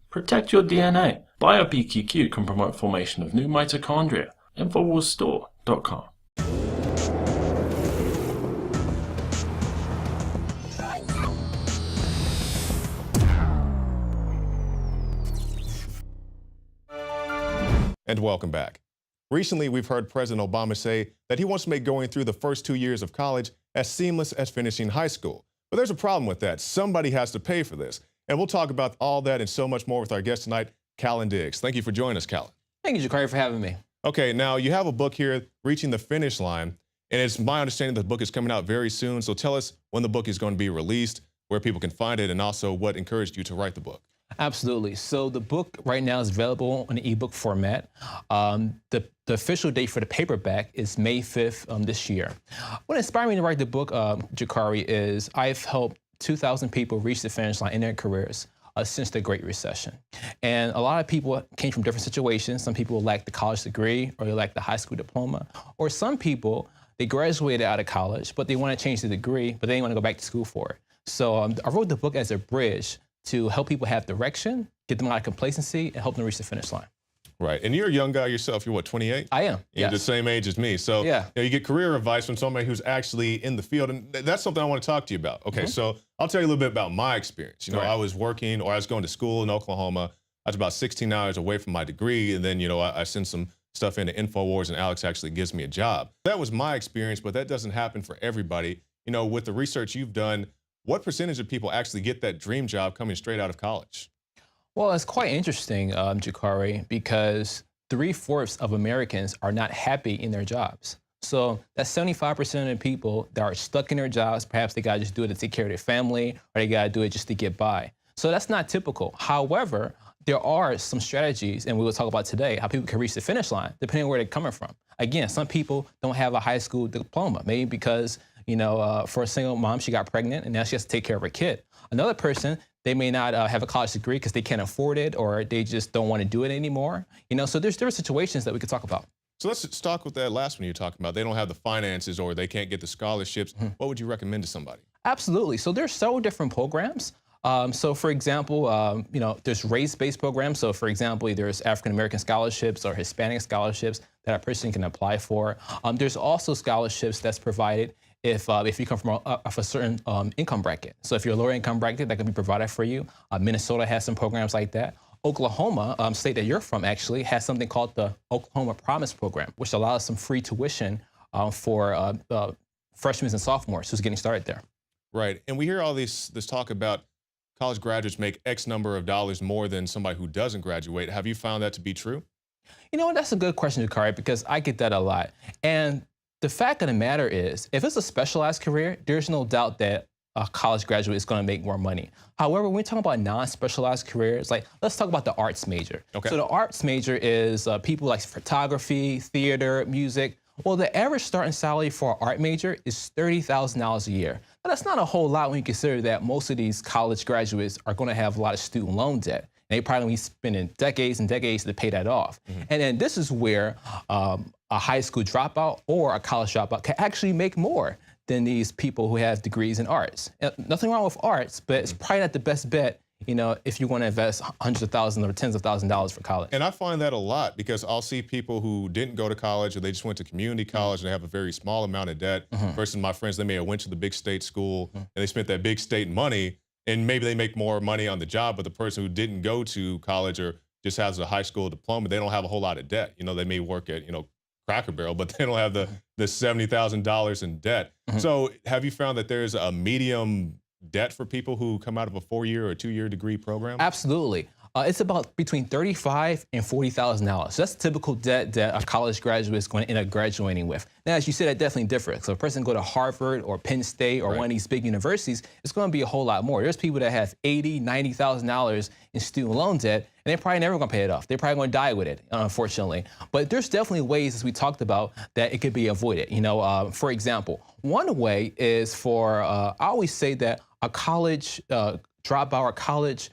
Protect your DNA. BioPQQ can promote formation of new mitochondria. Infowarsstore.com. And welcome back. Recently, we've heard President Obama say that he wants to make going through the first 2 years of college as seamless as finishing high school. But there's a problem with that. Somebody has to pay for this. And we'll talk about all that and so much more with our guest tonight, Kallen Diggs. Thank you for joining us, Kallen. Thank you, Jakari, for having me. Okay, now you have a book here, Reaching the Finish Line, and it's my understanding that the book is coming out very soon. So tell us when the book is going to be released, where people can find it, and also what encouraged you to write the book. Absolutely. So the book right now is available in an ebook format. The official date for the paperback is May 5th this year. What inspired me to write the book, Jakari, is I've helped 2,000 people reach the finish line in their careers since the Great Recession. And a lot of people came from different situations. Some people lack the college degree, or they lack the high school diploma. Or some people, they graduated out of college, but they want to change the degree, but they didn't want to go back to school for it. So I wrote the book as a bridge to help people have direction, get them out of complacency, and help them reach the finish line. Right, and you're a young guy yourself. You're what, 28? I am, You're yes. the same age as me. So yeah. You get career advice from somebody who's actually in the field, and that's something I want to talk to you about. Okay, so I'll tell you a little bit about my experience. You know, I was working, or I was going to school in Oklahoma. I was about 16 hours away from my degree, and then, I sent some stuff into Infowars, and Alex actually gives me a job. That was my experience, but that doesn't happen for everybody. With the research you've done, what percentage of people actually get that dream job coming straight out of college? Well, it's quite interesting, Jakari, because 3/4 of Americans are not happy in their jobs. So that's 75% of the people that are stuck in their jobs. Perhaps they gotta just do it to take care of their family, or they gotta do it just to get by. So that's not typical. However, there are some strategies, and we will talk about today, how people can reach the finish line, depending on where they're coming from. Again, some people don't have a high school diploma, maybe because, for a single mom, she got pregnant and now she has to take care of her kid. Another person, they may not have a college degree because they can't afford it, or they just don't want to do it anymore. So there are situations that we could talk about. So let's talk with that last one you're talking about. They don't have the finances, or they can't get the scholarships. What would you recommend to somebody? Absolutely. So there's several different programs. So for example, there's race-based programs. So for example, there's African-American scholarships or Hispanic scholarships that a person can apply for. There's also scholarships that's provided if you come from a certain income bracket. So if you're a lower income bracket, that can be provided for you. Minnesota has some programs like that. Oklahoma, state that you're from, actually has something called the Oklahoma Promise Program, which allows some free tuition for freshmen and sophomores who's getting started there. Right, and we hear all this talk about college graduates make X number of dollars more than somebody who doesn't graduate. Have you found that to be true? That's a good question, Jakari, because I get that a lot. And the fact of the matter is, if it's a specialized career, there's no doubt that a college graduate is going to make more money. However, when we talk about non-specialized careers, let's talk about the arts major. Okay. So the arts major is people like photography, theater, music. Well, the average starting salary for an art major is $30,000 a year. Now, that's not a whole lot when you consider that most of these college graduates are going to have a lot of student loan debt. And they probably be spending decades and decades to pay that off. And then this is where a high school dropout or a college dropout can actually make more than these people who have degrees in arts. Nothing wrong with arts, but it's probably not the best bet, if you want to invest hundreds of thousands or tens of thousands of dollars for college. And I find that a lot, because I'll see people who didn't go to college, or they just went to community college and they have a very small amount of debt, versus my friends, they may have went to the big state school and they spent that big state money, and maybe they make more money on the job, but the person who didn't go to college or just has a high school diploma, they don't have a whole lot of debt. They may work at, Cracker Barrel, but they don't have the $70,000 in debt. So have you found that there's a medium debt for people who come out of a 4-year or 2-year degree program? Absolutely. It's about between $35,000 and $40,000. So that's the typical debt that a college graduate is going to end up graduating with. Now, as you said, that definitely differs. So if a person go to Harvard or Penn State or one of these big universities, it's going to be a whole lot more. There's people that have $80,000, $90,000 in student loan debt, and they're probably never going to pay it off. They're probably going to die with it, unfortunately. But there's definitely ways, as we talked about, that it could be avoided. For example, one way is I always say that a college dropout or college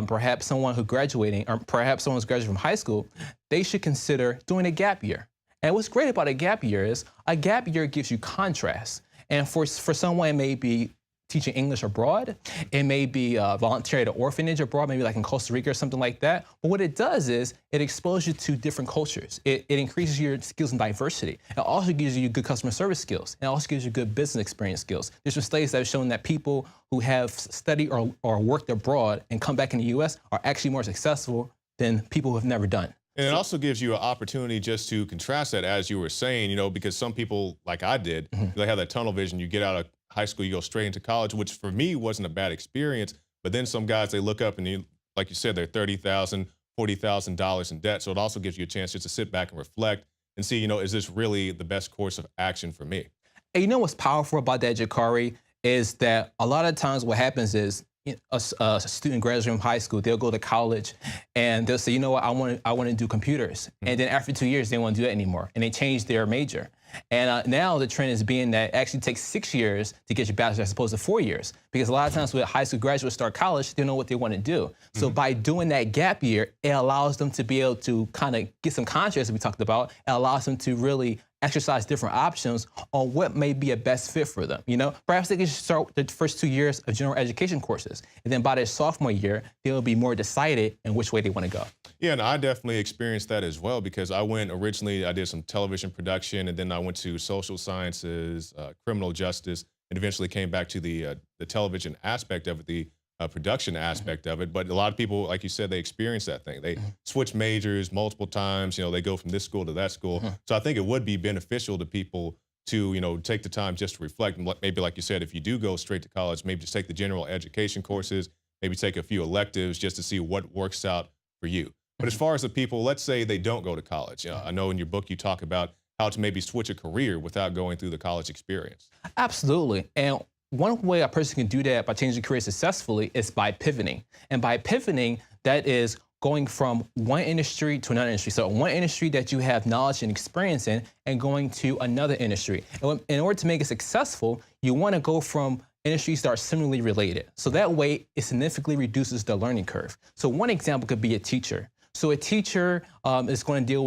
perhaps someone who's graduating, or perhaps someone who's graduating from high school, they should consider doing a gap year. And what's great about a gap year is a gap year gives you contrast. And for someone, it may be teaching English abroad. It may be volunteer at an orphanage abroad, maybe like in Costa Rica or something like that. But what it does is it exposes you to different cultures. It increases your skills in diversity. It also gives you good customer service skills. It also gives you good business experience skills. There's some studies that have shown that people who have studied or worked abroad and come back in the U.S. are actually more successful than people who have never done. And it also gives you an opportunity just to contrast that, as you were saying, you know, because some people, like I did, they have that tunnel vision. You get out of high school, you go straight into college, which for me wasn't a bad experience. But then some guys, they look up and, like you said, they're $30,000, $40,000 in debt. So it also gives you a chance just to sit back and reflect and see, you know, is this really the best course of action for me? And you know what's powerful about that, Jakari, is that a lot of times what happens is a student graduating from high school, they'll go to college and they'll say, you know what, I want to do computers. And then after 2 years, they don't want to do that anymore. And they change their major. And now the trend is being that it actually takes 6 years to get your bachelor's as opposed to 4 years. Because a lot of times when high school graduates start college, they know what they want to do. So by doing that gap year, it allows them to be able to kind of get some contrast we talked about. It allows them to really exercise different options on what may be a best fit for them. You know, perhaps they can start with the first 2 years of general education courses. And then by their sophomore year, they'll be more decided in which way they want to go. Yeah, and I definitely experienced that as well, because I went originally, I did some television production, and then I went to social sciences, criminal justice, and eventually came back to the television aspect of it, the production aspect of it. But a lot of people, like you said, they experience that thing. They switch majors multiple times. You know, they go from this school to that school. So I think it would be beneficial to people to, you know, take the time just to reflect. And maybe, like you said, if you do go straight to college, maybe just take the general education courses, maybe take a few electives just to see what works out for you. But as far as the people, let's say they don't go to college. I know in your book you talk about how to maybe switch a career without going through the college experience. Absolutely. And one way a person can do that by changing career successfully is by pivoting. And by pivoting, that is going from one industry to another industry. So one industry that you have knowledge and experience in and going to another industry. And in order to make it successful, you want to go from industries that are similarly related. So that way it significantly reduces the learning curve. So one example could be a teacher. So a teacher is going to deal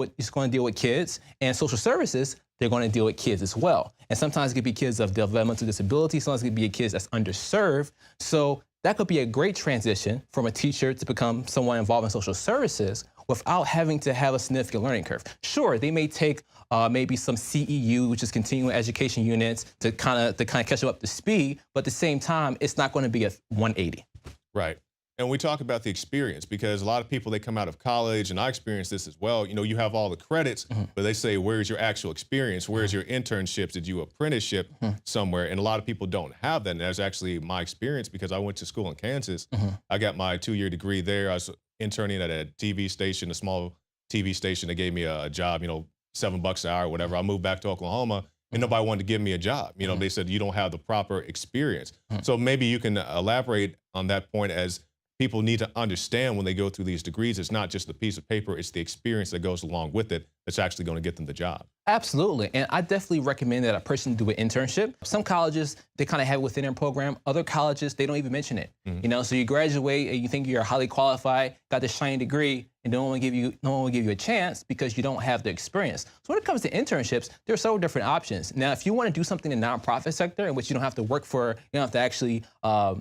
with kids, and social services, they're going to deal with kids as well. And sometimes it could be kids of developmental disability, sometimes it could be kids that's underserved. So that could be a great transition from a teacher to become someone involved in social services without having to have a significant learning curve. Sure, they may take maybe some CEU, which is continuing education units, to kind of catch them up to speed, but at the same time, it's not going to be a 180. Right. And we talk about the experience, because a lot of people, they come out of college, and I experienced this as well. You know, you have all the credits, but they say, where's your actual experience? Where's your internships? Did you apprenticeship somewhere? And a lot of people don't have that. And that's actually my experience, because I went to school in Kansas. I got my 2-year degree there. I was interning at a TV station, a small TV station. They gave me a job, you know, $7 an hour, whatever. I moved back to Oklahoma, and nobody wanted to give me a job. You know, they said, you don't have the proper experience. So maybe you can elaborate on that point, as people need to understand when they go through these degrees, it's not just the piece of paper, it's the experience that goes along with it that's actually going to get them the job. Absolutely. And I definitely recommend that a person do an internship. Some colleges, they kind of have it within their program. Other colleges, they don't even mention it. You know, so you graduate and you think you're highly qualified, got this shiny degree, and no one will give you a chance because you don't have the experience. So when it comes to internships, there are several different options. Now, if you want to do something in the nonprofit sector in which you don't have to work for, you don't have to actually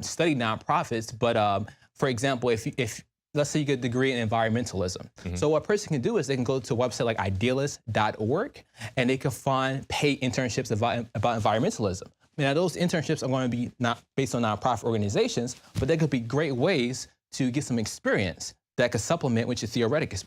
study nonprofits, but for example, if let's say you get a degree in environmentalism. So what a person can do is they can go to a website like idealist.org, and they can find paid internships about environmentalism. Now, those internships are going to be not based on nonprofit organizations, but they could be great ways to get some experience that could supplement which is theoretic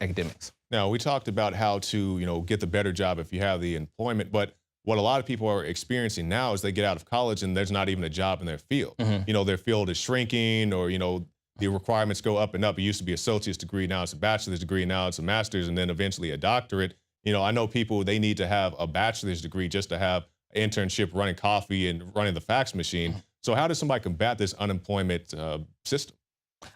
academics. Now, we talked about how to, you know, get the better job if you have the employment, but what a lot of people are experiencing now is they get out of college and there's not even a job in their field. You know, their field is shrinking, or, you know, the requirements go up and up. It used to be an associate's degree, now it's a bachelor's degree, now it's a master's, and then eventually a doctorate. You know, I know people, they need to have a bachelor's degree just to have an internship running coffee and running the fax machine. So how does somebody combat this unemployment system?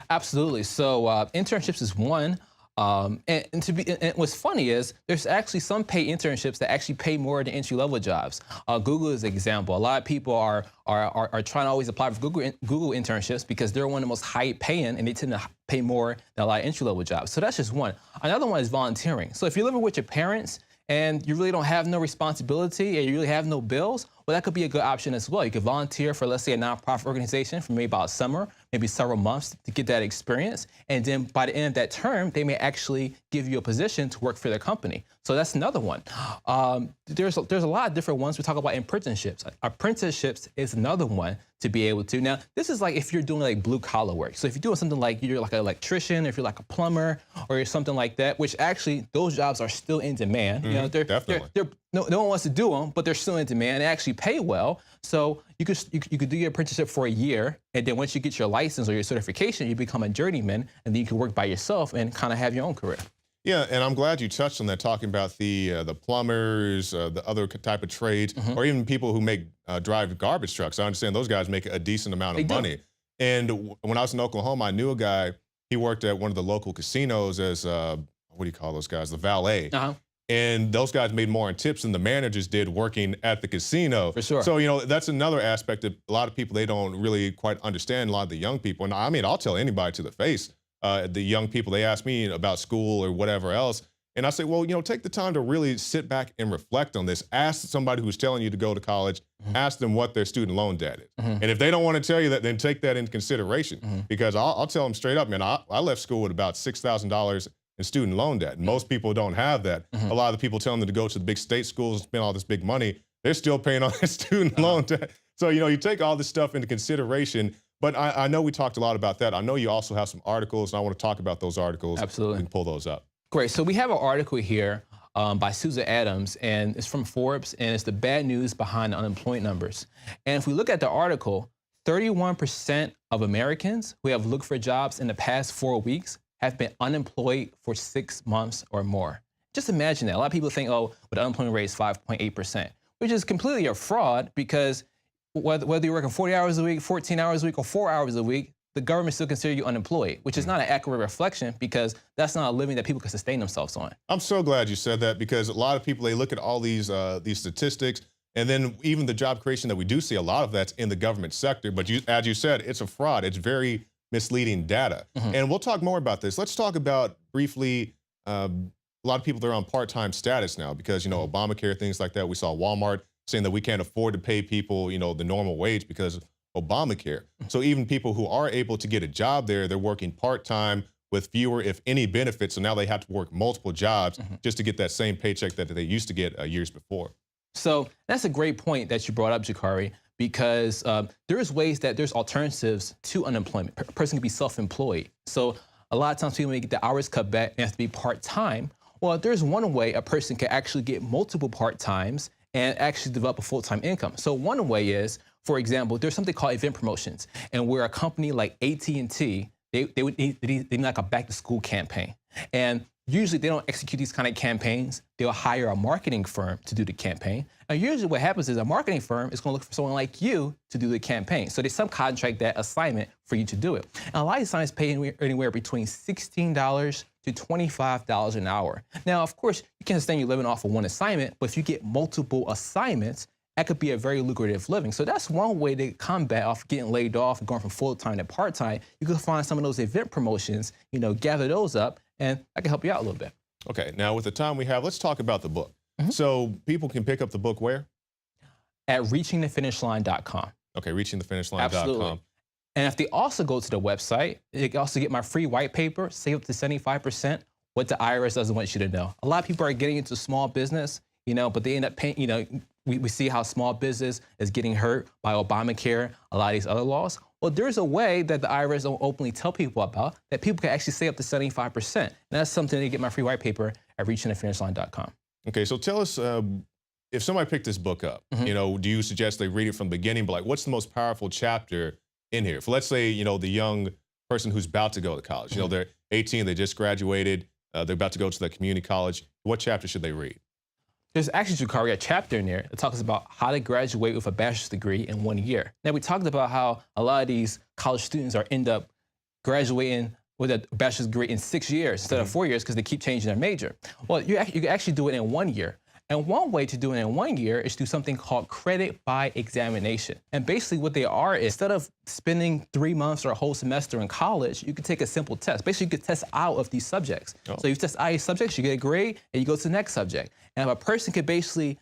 Absolutely. So internships is one. And what's funny is there's actually some paid internships that actually pay more than entry-level jobs. Google is an example. A lot of people are trying to always apply for Google internships because they're one of the most high paying, and they tend to pay more than a lot of entry-level jobs. So that's just one. Another one is volunteering. So if you're living with your parents and you really don't have no responsibility and you really have no bills, well, that could be a good option as well. You could volunteer for, let's say, a nonprofit organization for maybe about a summer, maybe several months to get that experience. And then by the end of that term, they may actually give you a position to work for their company. So that's another one. There's a lot of different ones. We talk about apprenticeships. Apprenticeships is another one to be able to. Now, this is like if you're doing like blue collar work. So if you're doing something like you're like an electrician, if you're like a plumber or you're something like that, which actually those jobs are still in demand. You know, no one wants to do them, but they're still in demand. They actually pay well. So you could do your apprenticeship for a year, and then once you get your license or your certification, you become a journeyman, and then you can work by yourself and kind of have your own career. Yeah, and I'm glad you touched on that, talking about the plumbers, the other type of trades, or even people who drive garbage trucks. I understand those guys make a decent amount of money. And when I was in Oklahoma, I knew a guy. He worked at one of the local casinos as what do you call those guys? The valet. And those guys made more in tips than the managers did working at the casino. For sure. So, you know, that's another aspect that a lot of people, they don't really quite understand, a lot of the young people. And I mean, I'll tell anybody to the face, the young people, they ask me about school or whatever else. And I say, well, you know, take the time to really sit back and reflect on this. Ask somebody who's telling you to go to college, ask them what their student loan debt is. And if they don't want to tell you that, then take that into consideration. Because I'll tell them straight up, man, I left school with about $6,000 in student loan debt. Most people don't have that. A lot of the people telling them to go to the big state schools and spend all this big money, they're still paying on their student loan debt. So, you know, you take all this stuff into consideration. But I know we talked a lot about that. I know you also have some articles, and I want to talk about those articles. Absolutely. We can pull those up. Great. So we have an article here by Susan Adams, and it's from Forbes, and it's the bad news behind the unemployment numbers. And if we look at the article, 31% of Americans who have looked for jobs in the past 4 weeks have been unemployed for 6 months or more. Just imagine that. A lot of people think, oh, but the unemployment rate is 5.8%, which is completely a fraud, because whether you're working 40 hours a week, 14 hours a week, or 4 hours a week, the government still considers you unemployed, which is not an accurate reflection, because that's not a living that people can sustain themselves on. I'm so glad you said that, because a lot of people, they look at all these statistics, and then even the job creation that we do see, a lot of that's in the government sector. But as you said, it's a fraud. It's very misleading data. And we'll talk more about this. Let's talk about briefly, a lot of people, they're on part-time status now because, you know, Obamacare, things like that. We saw Walmart saying that we can't afford to pay people, you know, the normal wage because of Obamacare. So even people who are able to get a job there, they're working part-time with fewer, if any, benefits. So now they have to work multiple jobs just to get that same paycheck that they used to get years before. So that's a great point that you brought up, Jakari, because there's alternatives to unemployment. A person can be self-employed. So a lot of times people may get the hours cut back and have to be part-time. Well, there's one way a person can actually get multiple part-times and actually develop a full-time income. So one way is, for example, there's something called event promotions, and where a company like AT&T, they would need like a back-to-school campaign. And usually they don't execute these kind of campaigns. They'll hire a marketing firm to do the campaign. And usually what happens is a marketing firm is going to look for someone like you to do the campaign. So they subcontract that assignment for you to do it. And a lot of assignments pay anywhere between $16 to $25 an hour. Now, of course, you can't sustain your living off of one assignment, but if you get multiple assignments, that could be a very lucrative living. So that's one way to combat off getting laid off and going from full-time to part-time. You can find some of those event promotions, you know, gather those up, and I can help you out a little bit. Okay, now with the time we have, let's talk about the book. So people can pick up the book where? At reachingthefinishline.com. Okay, reachingthefinishline.com. Absolutely. And if they also go to the website, they can also get my free white paper, save up to 75%, what the IRS doesn't want you to know. A lot of people are getting into small business, you know, but they end up paying, you know, we see how small business is getting hurt by Obamacare, a lot of these other laws. Well, there's a way that the IRS don't openly tell people about that people can actually save up to 75%. And that's something they get my free white paper at reachingthefinishline.com. Okay, so tell us, if somebody picked this book up, you know, do you suggest they read it from the beginning? But like, what's the most powerful chapter in here? For let's say, you know, the young person who's about to go to college, you know, they're 18, they just graduated, they're about to go to the community college. What chapter should they read? There's actually, Jakari, a chapter in there that talks about how to graduate with a bachelor's degree in 1 year. Now, we talked about how a lot of these college students end up graduating with a bachelor's degree in 6 years instead of 4 years because they keep changing their major. Well, you can actually do it in 1 year. And one way to do it in 1 year is do something called credit by examination. And basically what they are is, instead of spending 3 months or a whole semester in college, you could take a simple test. Basically, you could test out of these subjects. Oh. So you test out these subjects, you get a grade, and you go to the next subject. And if a person could basically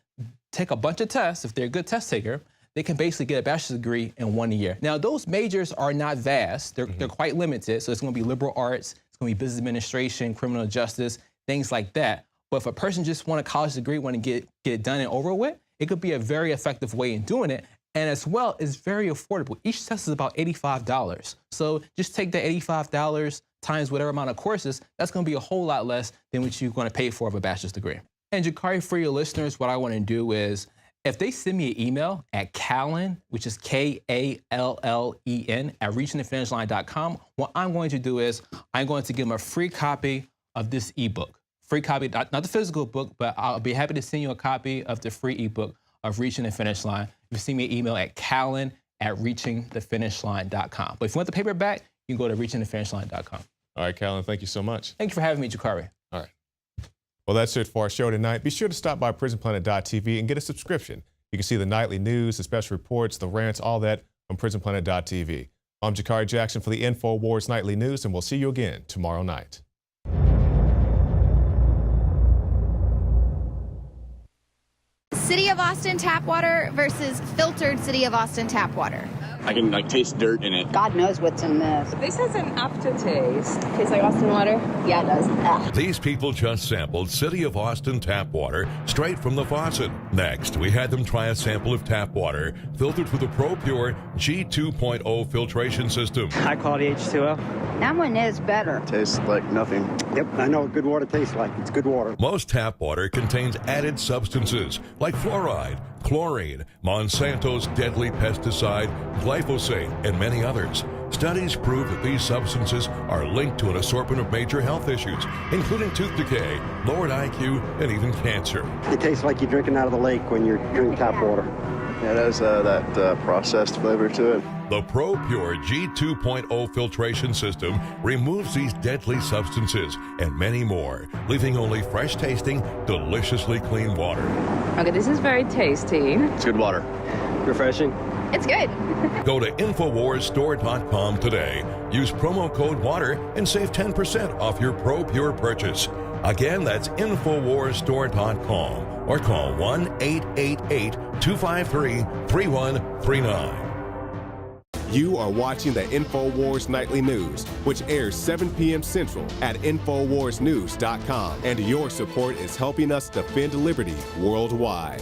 take a bunch of tests, if they're a good test taker, they can basically get a bachelor's degree in 1 year. Now, those majors are not vast. They're quite limited. So it's going to be liberal arts, it's going to be business administration, criminal justice, things like that. But if a person just want a college degree, want to get it done and over with, it could be a very effective way in doing it. And as well, it's very affordable. Each test is about $85. So just take that $85 times whatever amount of courses, that's going to be a whole lot less than what you're going to pay for of a bachelor's degree. And Jakari, for your listeners, what I want to do is, if they send me an email at Kallen, which is Kallen, at reachingthefinishline.com, what I'm going to do is I'm going to give them a free copy of this ebook. Free copy, not the physical book, but I'll be happy to send you a copy of the free ebook of Reaching the Finish Line. You send me an email at Kallen at reachingthefinishline.com. But if you want the paperback, you can go to reachingthefinishline.com. All right, Kallen, thank you so much. Thank you for having me, Jakari. All right. Well, that's it for our show tonight. Be sure to stop by prisonplanet.tv and get a subscription. You can see the nightly news, the special reports, the rants, all that on prisonplanet.tv. I'm Jakari Jackson for the Infowars Nightly News, and we'll see you again tomorrow night. City of Austin tap water versus filtered City of Austin tap water. I can taste dirt in it. God knows what's in this. This has an aftertaste. Tastes like Austin water? Yeah, it does. Ugh. These people just sampled City of Austin tap water straight from the faucet. Next, we had them try a sample of tap water filtered through the ProPure G2.0 filtration system. High quality H2O. That one is better. Tastes like nothing. Yep, I know what good water tastes like. It's good water. Most tap water contains added substances like fluoride, chlorine, Monsanto's deadly pesticide, glyphosate, and many others. Studies prove that these substances are linked to an assortment of major health issues, including tooth decay, lowered IQ, and even cancer. It tastes like you're drinking out of the lake when you're drinking tap water. Yeah, it has that processed flavor to it. The ProPure G2.0 filtration system removes these deadly substances and many more, leaving only fresh-tasting, deliciously clean water. Okay, this is very tasty. It's good water. Refreshing. It's good. Go to InfoWarsStore.com today. Use promo code WATER and save 10% off your ProPure purchase. Again, that's InfoWarsStore.com or call 1-888-253-3139. You are watching the Infowars Nightly News, which airs 7 p.m. Central at InfoWarsNews.com. And your support is helping us defend liberty worldwide.